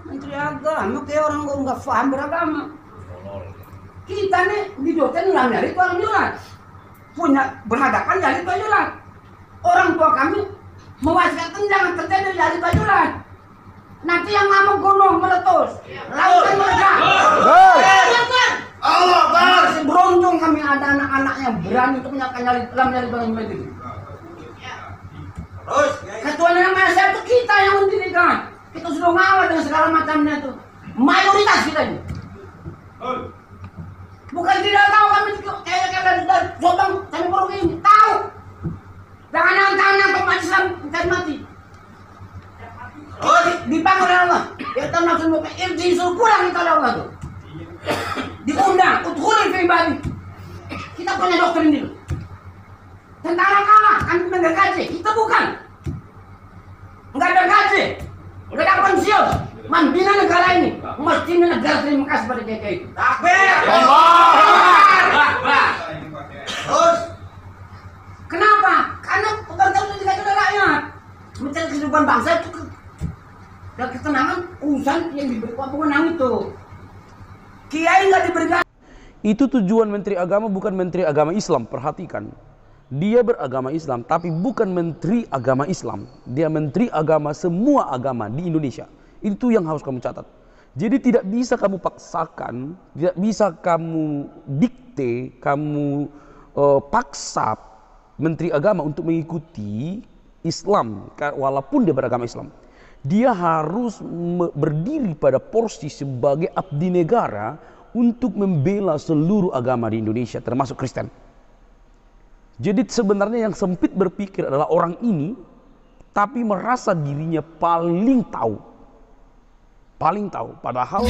Menteri Agama kayak orang nggak paham beragama. Kita nih di dosen nyari itu orang jelas, punya berhadapan dari itu jelas. Orang tua kami mewasiatkan jangan terjadi dari itu jelas. Nanti yang ngamuk gunung meletus, lautan meledak. Allah masih beruntung kami ada anak-anak yang berani untuk menyalakan nyali dalam itu. Terus ketuanya yang saya itu kita yang mendirikan. Kita sudah ngawal dengan segala macamnya itu. Mayoritas kita ini. Bukan tidak tahu kami kayak dari Jombang sampai Purwokerto ini tahu. Jangan nantang pemain Islam cari mati. Dipanggil oleh Allah. Ya tahu langsung mau disuruh pulang kita oleh Allah tuh. Diundang untuk pribadi. Kita punya dokter ini. Tentara kalah, kan enggak gaji. Kita bukan. Enggak ada gaji. Enggak ada pensiun. Membina negara ini. Mestinya negara terima kasih pada KK itu. Takbir. Terus kenapa? Karena pemerintah itu tidak ada rakyat. Mencari kehidupan bangsa itu dan ketenangan urusan yang diberi pemenang itu. Kiai nggak diberikan. Itu tujuan Menteri Agama, bukan Menteri Agama Islam. Perhatikan, dia beragama Islam tapi bukan Menteri Agama Islam. Dia Menteri Agama semua agama di Indonesia. Itu yang harus kamu catat. Jadi tidak bisa kamu paksakan, tidak bisa kamu dikte, kamu paksa Menteri Agama untuk mengikuti Islam walaupun dia beragama Islam. Dia harus berdiri pada porsi sebagai abdi negara untuk membela seluruh agama di Indonesia termasuk Kristen. Jadi sebenarnya yang sempit berpikir adalah orang ini tapi merasa dirinya paling tahu. Paling tahu, padahal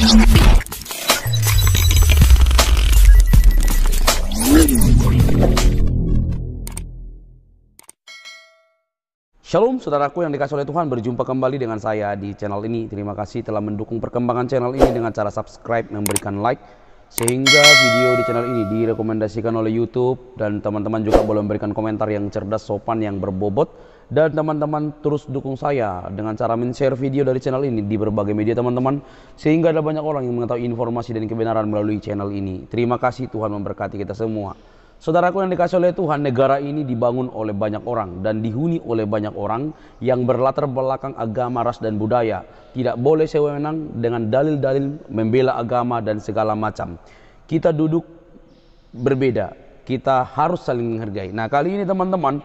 Shalom saudaraku yang dikasih oleh Tuhan, berjumpa kembali dengan saya di channel ini. Terima kasih telah mendukung perkembangan channel ini dengan cara subscribe, memberikan like, sehingga video di channel ini direkomendasikan oleh YouTube. Dan teman-teman juga boleh memberikan komentar yang cerdas, sopan, yang berbobot. Dan teman-teman terus dukung saya dengan cara men-share video dari channel ini di berbagai media teman-teman, sehingga ada banyak orang yang mengetahui informasi dan kebenaran melalui channel ini. Terima kasih, Tuhan memberkati kita semua. Saudaraku yang dikasih oleh Tuhan, negara ini dibangun oleh banyak orang dan dihuni oleh banyak orang yang berlatar belakang agama, ras, dan budaya. Tidak boleh sewenang dengan dalil-dalil membela agama dan segala macam. Kita duduk berbeda, kita harus saling menghargai. Nah, kali ini teman-teman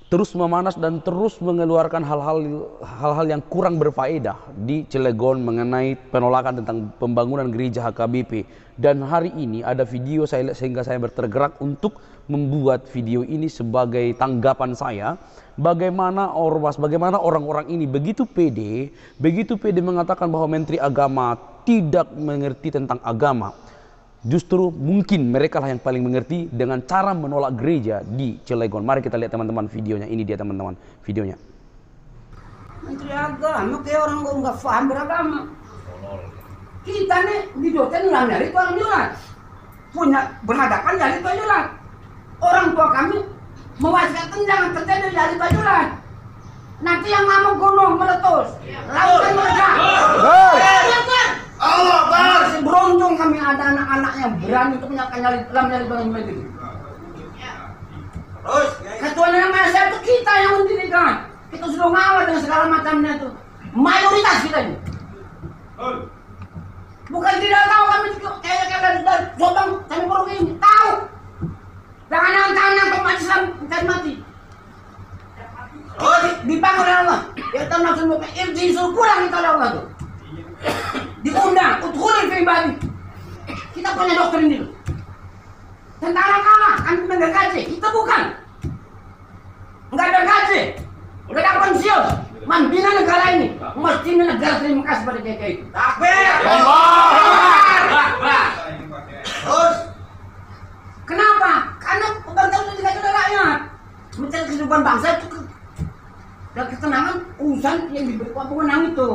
terus memanas dan terus mengeluarkan hal-hal yang kurang berfaedah di Cilegon mengenai penolakan tentang pembangunan gereja HKBP. Dan hari ini ada video sehingga saya tergerak untuk membuat video ini sebagai tanggapan saya bagaimana orang-orang ini begitu pede mengatakan bahwa Menteri Agama tidak mengerti tentang agama. Justru mungkin mereka lah yang paling mengerti dengan cara menolak gereja di Cilegon. Mari kita lihat teman-teman videonya. Ini dia teman-teman videonya. Menteri Agama kayak orang nggak paham beragama. Kita nih di dosen nyari itu orang jelas, punya berhadapan dari itu jelas. Orang tua kami mewasiatkan jangan terjadi dari itu jelas. Nanti yang ngamuk gunung meletus, lautan meledak. Allah masih beruntung kami ada anak-anak yang berani untuk menyalakan nyali dalam itu. Terus ketuanya yang saya itu kita yang mendirikan. Kita sudah ngawal dengan segala macamnya itu. Mayoritas kita ini. Bukan tidak tahu kami kayak dari Jombang sampai Purwokerto ini tahu. Jangan nantang pemain Islam cari mati. Dipanggil oleh Allah. Ya tahu langsung mau disuruh pulang kita oleh Allah tuh. Diundang untuk pribadi. Kita punya dokter ini. Tentara kalah, kan enggak gaji. Kita bukan. Enggak ada gaji. Enggak ada pensiun. Membina negara ini. Mestinya negara terima kasih pada KK itu. Takbir. Terus kenapa? Karena pemerintah itu tidak ada rakyat. Mencari kehidupan bangsa itu dan ketenangan urusan yang diberi pemenang itu.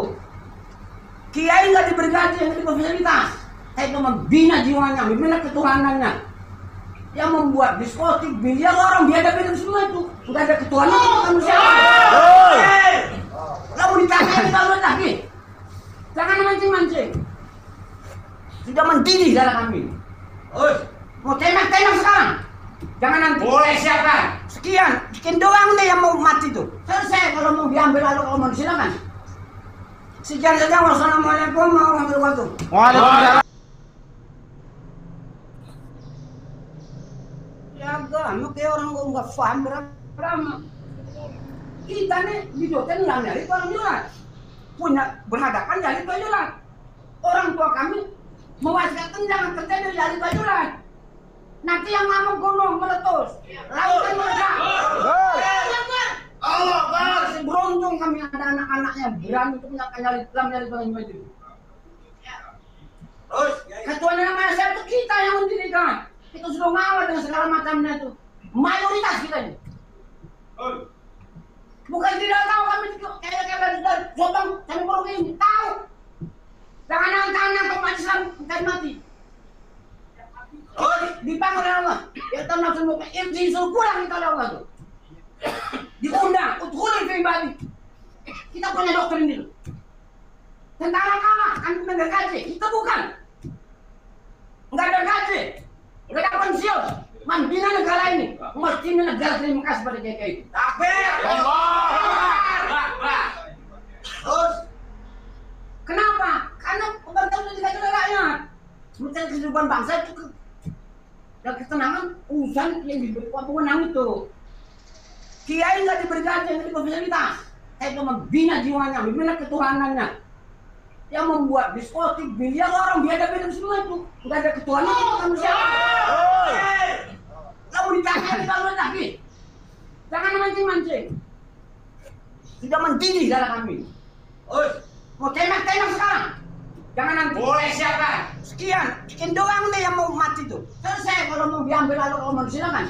Kiai nggak diberi gaji, nggak diberi fasilitas. Saya itu membina jiwanya, membina ketuhanannya. Yang membuat diskotik, biliar orang biadab semua itu. Sudah ada ketuhanan itu manusia. Lalu ditanya kita lagi. Jangan mancing-mancing. Sudah mendidih darah kami. Mau tembak-tembak sekarang. Jangan nanti. Boleh siapa? Sekian doang deh yang mau mati tuh. Selesai kalau mau diambil lalu kalau mau silakan. Sekian saja. Wassalamualaikum warahmatullahi wabarakatuh. Waalaikumsalam. Ya agama kayak orang nggak paham beragama. Kita nih di dosen nyari itu orang jelas. Punya berhadapan dari itu jelas. Orang tua kami mewasiatkan jangan terjadi dari itu jelas. Nanti yang ngamuk gunung meletus, lautan meledak. Allah Akbar. Masih beruntung kami ada anak-anak yang berani untuk nyari Tuhan itu. Ketuanya namanya saya itu kita yang mendirikan. Itu sudah ngawal dengan segala macamnya itu. Mayoritas kita ini. Bukan tidak tahu kami kayak dari Jombang sampai Merauke ini tahu. Jangan nantang Islam mati. Dipanggil oleh Allah. Ya tahu langsung mau disuruh pulang kita oleh Allah tuh. Diundang untuk pribadi. Kita punya dokter ini. Tentara kalah kan negara gaji. Kita bukan. Enggak ada gaji. Enggak ada pensiun. Membina negara ini. Mestinya negara terima kasih pada KKI. Takbir. Allah. Kenapa? Karena pemerintah sudah dikasih oleh rakyat. Mencari kehidupan bangsa itu dan ketenangan urusan yang diberi wewenang itu. Kiai nggak diberi gaji, nggak diberi fasilitas. Itu membina jiwanya, membina ketuhanannya. Yang membuat diskotik, biliar orang biada-biada semua itu. Nggak ada ketuhanan itu manusia. Kamu ditanya kita lagi. Jangan mancing-mancing. Sudah mendidih darah kami. Mau tembak-tembak sekarang. Jangan nanti. Boleh siapa? Sekian doang deh yang mau mati tuh. Selesai kalau mau diambil lalu kalau mau silakan.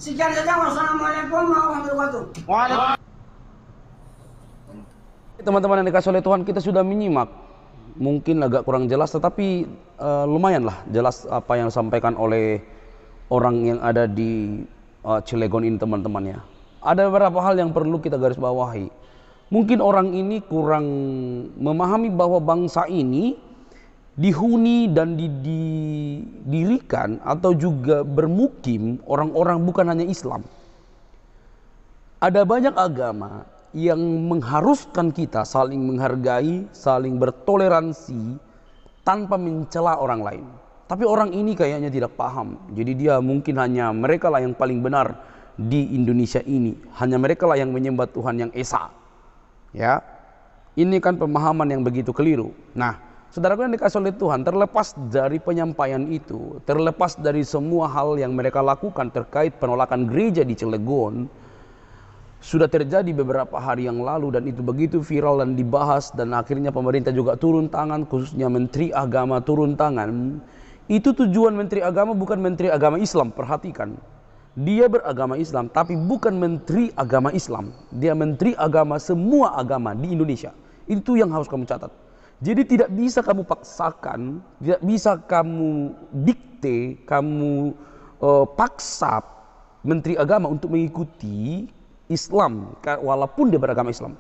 Sekian saja. Wassalamualaikum warahmatullahi wabarakatuh. Waalaikumsalam. Teman-teman yang dikasih oleh Tuhan, kita sudah menyimak. Mungkin agak kurang jelas, tetapi lumayan lah jelas apa yang disampaikan oleh orang yang ada di Cilegon ini, teman-temannya. Ada beberapa hal yang perlu kita garis bawahi. Mungkin orang ini kurang memahami bahwa bangsa ini dihuni dan didirikan atau juga bermukim orang-orang bukan hanya Islam. Ada banyak agama yang mengharuskan kita saling menghargai, saling bertoleransi tanpa mencela orang lain. Tapi orang ini kayaknya tidak paham. Jadi dia mungkin hanya mereka lah yang paling benar di Indonesia ini. Hanya mereka lah yang menyembah Tuhan yang Esa. Ya, ini kan pemahaman yang begitu keliru. Nah, saudaraku yang dikasih oleh Tuhan, terlepas dari penyampaian itu, terlepas dari semua hal yang mereka lakukan terkait penolakan gereja di Cilegon, sudah terjadi beberapa hari yang lalu dan itu begitu viral dan dibahas dan akhirnya pemerintah juga turun tangan, khususnya Menteri Agama turun tangan. Itu tujuan Menteri Agama bukan Menteri Agama Islam, perhatikan. Dia beragama Islam tapi bukan Menteri Agama Islam. Dia Menteri Agama semua agama di Indonesia. Itu yang harus kamu catat. Jadi tidak bisa kamu paksakan, tidak bisa kamu dikte, kamu paksa Menteri Agama untuk mengikuti Islam walaupun dia beragama Islam.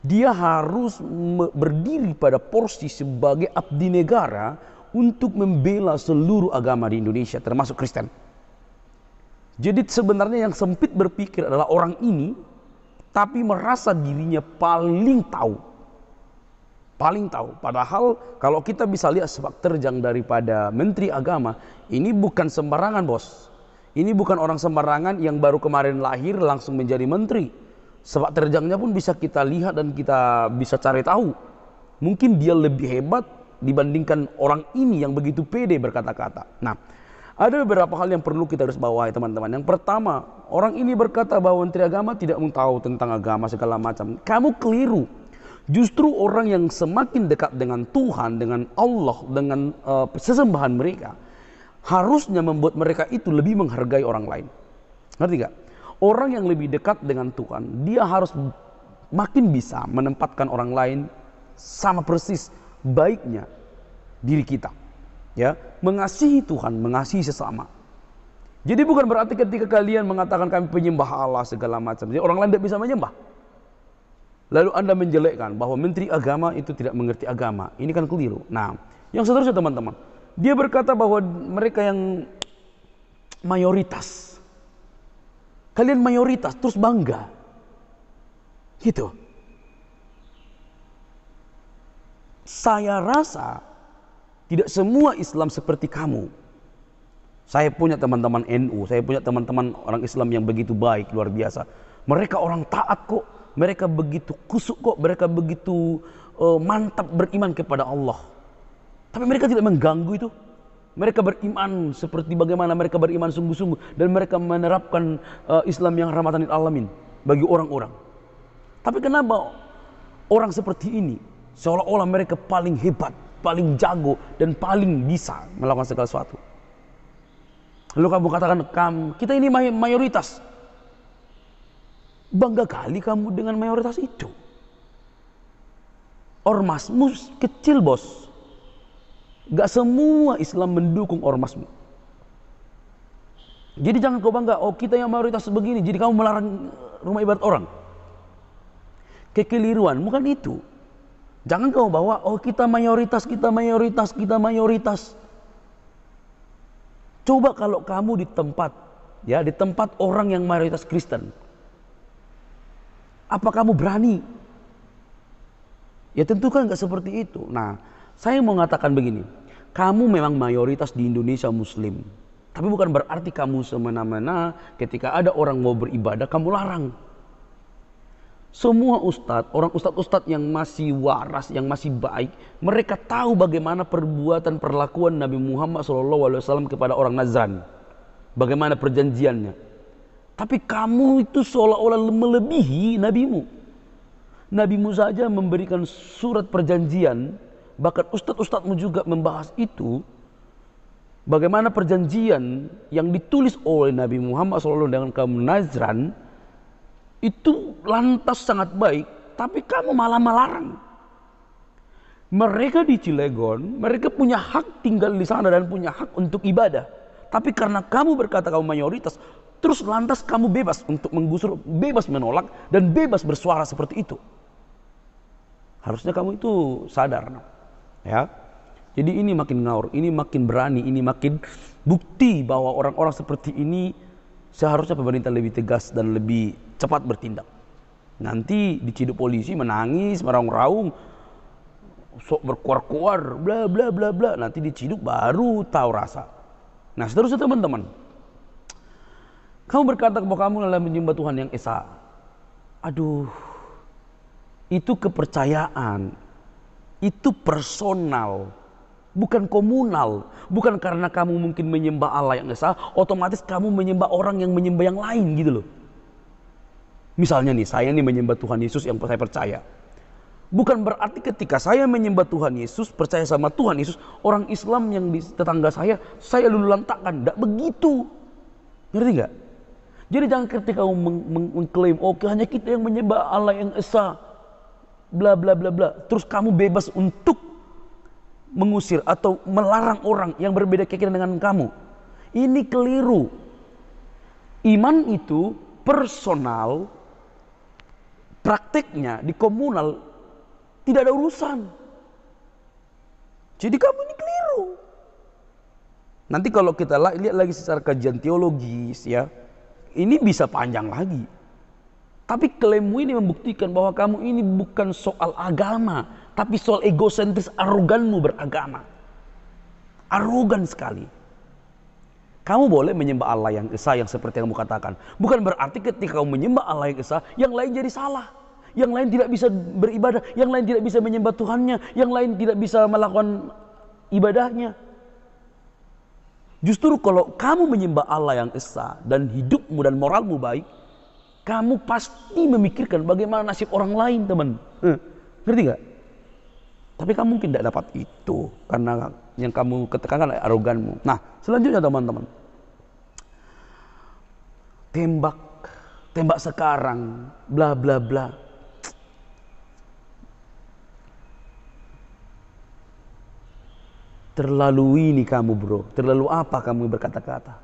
Dia harus berdiri pada porsi sebagai abdi negara untuk membela seluruh agama di Indonesia termasuk Kristen. Jadi sebenarnya yang sempit berpikir adalah orang ini tapi merasa dirinya paling tahu. Paling tahu. Padahal kalau kita bisa lihat sepak terjang daripada Menteri Agama, ini bukan sembarangan, bos. Ini bukan orang sembarangan yang baru kemarin lahir langsung menjadi menteri. Sepak terjangnya pun bisa kita lihat dan kita bisa cari tahu. Mungkin dia lebih hebat dibandingkan orang ini yang begitu pede berkata-kata. Nah, ada beberapa hal yang perlu kita harus bawahi, teman-teman. Yang pertama, orang ini berkata bahwa Menteri Agama tidak tahu tentang agama segala macam. Kamu keliru. Justru orang yang semakin dekat dengan Tuhan, dengan Allah, dengan sesembahan mereka, harusnya membuat mereka itu lebih menghargai orang lain. Ngerti gak? Orang yang lebih dekat dengan Tuhan, dia harus makin bisa menempatkan orang lain sama persis baiknya diri kita. Ya, mengasihi Tuhan, mengasihi sesama. Jadi bukan berarti ketika kalian mengatakan kami penyembah Allah segala macam, jadi orang lain tidak bisa menyembah. lalu Anda menjelekkan bahwa Menteri Agama itu tidak mengerti agama. Ini kan keliru. Nah, yang seterusnya teman-teman, dia berkata bahwa mereka yang mayoritas, kalian mayoritas terus bangga gitu. Saya rasa tidak semua Islam seperti kamu. Saya punya teman-teman NU, saya punya teman-teman orang Islam yang begitu baik, luar biasa. Mereka orang taat kok, mereka begitu kusuk kok, mereka begitu mantap beriman kepada Allah. Tapi mereka tidak mengganggu itu. Mereka beriman seperti bagaimana mereka beriman sungguh-sungguh, dan mereka menerapkan Islam yang rahmatan lil alamin bagi orang-orang. Tapi kenapa orang seperti ini seolah-olah mereka paling hebat, paling jago, dan paling bisa melakukan segala sesuatu? Lalu kamu katakan, kita ini mayoritas. Bangga kali kamu dengan mayoritas itu. Ormasmu kecil, bos. Gak semua Islam mendukung ormasmu. Jadi jangan kau bangga, oh kita yang mayoritas begini, jadi kamu melarang rumah ibadat orang. Kekeliruan, bukan itu. Jangan kau bawa, oh kita mayoritas, kita mayoritas, kita mayoritas. Coba kalau kamu di tempat, ya di tempat orang yang mayoritas Kristen, apa kamu berani? Ya tentu kan nggak seperti itu. Nah, saya mau mengatakan begini, kamu memang mayoritas di Indonesia Muslim, tapi bukan berarti kamu semena-mena ketika ada orang mau beribadah kamu larang. Semua ustadz, orang ustadz-ustadz yang masih waras, yang masih baik, mereka tahu bagaimana perbuatan perlakuan Nabi Muhammad SAW kepada orang Nazran, bagaimana perjanjiannya. Tapi kamu itu seolah-olah melebihi nabimu. Nabimu saja memberikan surat perjanjian, bahkan ustadz-ustadzmu juga membahas itu. Bagaimana perjanjian yang ditulis oleh Nabi Muhammad SAW dengan kaum Nazran itu lantas sangat baik, tapi kamu malah melarang. Mereka di Cilegon, mereka punya hak tinggal di sana dan punya hak untuk ibadah. Tapi karena kamu berkata kamu mayoritas, terus lantas kamu bebas untuk menggusur, bebas menolak, dan bebas bersuara seperti itu. Harusnya kamu itu sadar, ya. Jadi ini makin ngawur, ini makin berani, ini makin bukti bahwa orang-orang seperti ini seharusnya pemerintah lebih tegas dan lebih cepat bertindak. Nanti diciduk polisi, menangis, meraung-raung, sok berkuar-kuar, bla bla bla bla. Nanti diciduk baru tahu rasa. Nah seterusnya teman-teman, kamu berkata bahwa kamu adalah menyembah Tuhan yang Esa. Aduh, itu kepercayaan, itu personal, bukan komunal. Bukan karena kamu mungkin menyembah Allah yang Esa, otomatis kamu menyembah orang yang menyembah yang lain gitu loh. Misalnya nih, saya nih menyembah Tuhan Yesus yang saya percaya. Bukan berarti ketika saya menyembah Tuhan Yesus, percaya sama Tuhan Yesus, orang Islam yang di tetangga saya lulu lantakan. Tidak begitu. Ngerti gak? Jadi jangan ketika kamu mengklaim, oh hanya kita yang menyembah Allah yang Esa, bla bla bla bla. Terus kamu bebas untuk mengusir atau melarang orang yang berbeda keyakinan dengan kamu. Ini keliru. Iman itu personal, prakteknya di komunal tidak ada urusan. Jadi kamu ini keliru. Nanti kalau kita lihat lagi secara kajian teologis, ya, ini bisa panjang lagi. Tapi klaimmu ini membuktikan bahwa kamu ini bukan soal agama, tapi soal egosentris, aroganmu beragama. Arogan sekali. Kamu boleh menyembah Allah yang Esa yang seperti yang kamu katakan. Bukan berarti ketika kamu menyembah Allah yang Esa, yang lain jadi salah. Yang lain tidak bisa beribadah, yang lain tidak bisa menyembah Tuhannya, yang lain tidak bisa melakukan ibadahnya. Justru kalau kamu menyembah Allah yang Esa dan hidupmu dan moralmu baik, kamu pasti memikirkan bagaimana nasib orang lain, teman. Ngerti gak? Tapi kamu mungkin tidak dapat itu karena yang kamu ketekankan adalah aroganmu. Nah, selanjutnya teman-teman, tembak sekarang, bla bla bla. Terlalu ini kamu bro, terlalu apa kamu berkata-kata?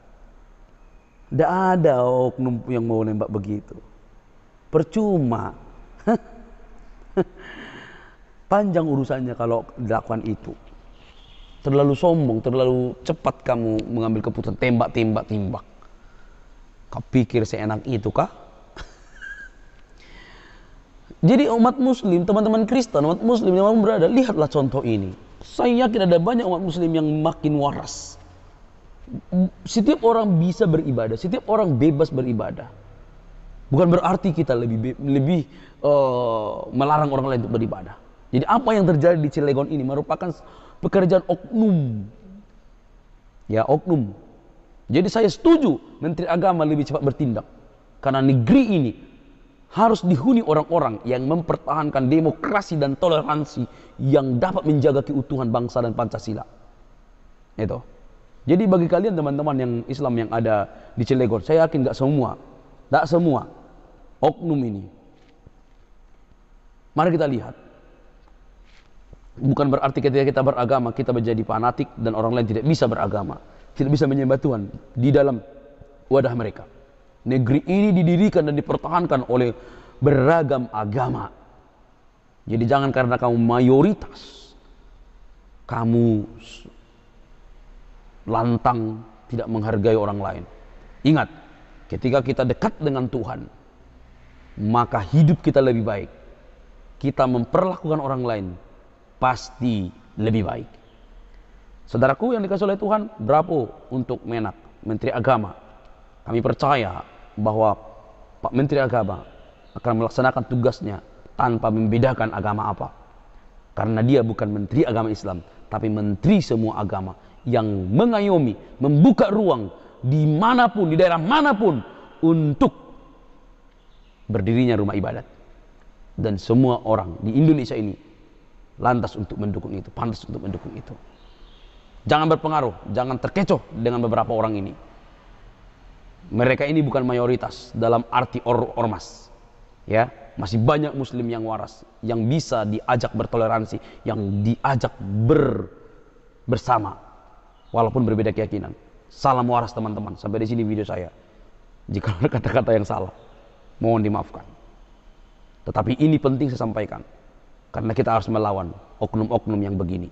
Tidak ada oknum yang mau nembak begitu. Percuma. Panjang urusannya kalau dilakukan itu. Terlalu sombong, terlalu cepat kamu mengambil keputusan tembak. Kau pikir seenak itu kah? Jadi umat muslim, teman-teman Kristen, umat muslim yang berada, lihatlah contoh ini. Saya yakin ada banyak umat muslim yang makin waras. Setiap orang bisa beribadah, setiap orang bebas beribadah. Bukan berarti kita lebih melarang orang lain untuk beribadah. Jadi apa yang terjadi di Cilegon ini merupakan pekerjaan oknum. Ya, oknum. Jadi saya setuju Menteri Agama lebih cepat bertindak. Karena negeri ini harus dihuni orang-orang yang mempertahankan demokrasi dan toleransi yang dapat menjaga keutuhan bangsa dan Pancasila. Itu. Jadi bagi kalian teman-teman yang Islam yang ada di Cilegon, saya yakin tidak semua oknum ini. Mari kita lihat. Bukan berarti ketika kita beragama kita menjadi fanatik dan orang lain tidak bisa beragama, tidak bisa menyembah Tuhan di dalam wadah mereka. Negeri ini didirikan dan dipertahankan oleh beragam agama. Jadi jangan karena kamu mayoritas, kamu lantang tidak menghargai orang lain. Ingat, ketika kita dekat dengan Tuhan, maka hidup kita lebih baik. Kita memperlakukan orang lain pasti lebih baik. Saudaraku yang dikasihi oleh Tuhan, bravo untuk Menak, Menteri Agama. Kami percaya bahwa Pak Menteri Agama akan melaksanakan tugasnya tanpa membedakan agama apa. Karena dia bukan Menteri Agama Islam, tapi Menteri semua agama yang mengayomi, membuka ruang dimanapun, di daerah manapun untuk berdirinya rumah ibadat. Dan semua orang di Indonesia ini lantas untuk mendukung itu, pantas untuk mendukung itu. Jangan berpengaruh, jangan terkecoh dengan beberapa orang ini. Mereka ini bukan mayoritas dalam arti ormas. Ya, masih banyak muslim yang waras, yang bisa diajak bertoleransi, yang diajak bersama walaupun berbeda keyakinan. Salam waras teman-teman. Sampai di sini video saya. Jika ada kata-kata yang salah, mohon dimaafkan. Tetapi ini penting saya sampaikan, karena kita harus melawan oknum-oknum yang begini.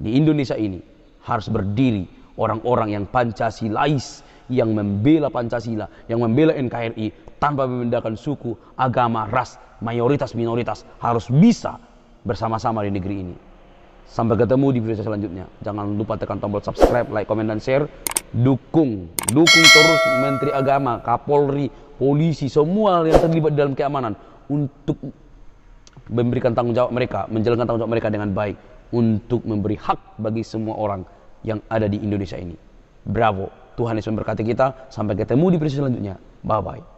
Di Indonesia ini harus berdiri orang-orang yang Pancasilais, yang membela Pancasila, yang membela NKRI tanpa membedakan suku, agama, ras, mayoritas, minoritas. Harus bisa bersama-sama di negeri ini. Sampai ketemu di video selanjutnya. Jangan lupa tekan tombol subscribe, like, komen, dan share. Dukung terus Menteri Agama, Kapolri, polisi, semua yang terlibat dalam keamanan untuk memberikan tanggung jawab mereka, menjalankan tanggung jawab mereka dengan baik, untuk memberi hak bagi semua orang yang ada di Indonesia ini. Bravo, Tuhan Yesus memberkati kita. Sampai ketemu di video selanjutnya. Bye bye.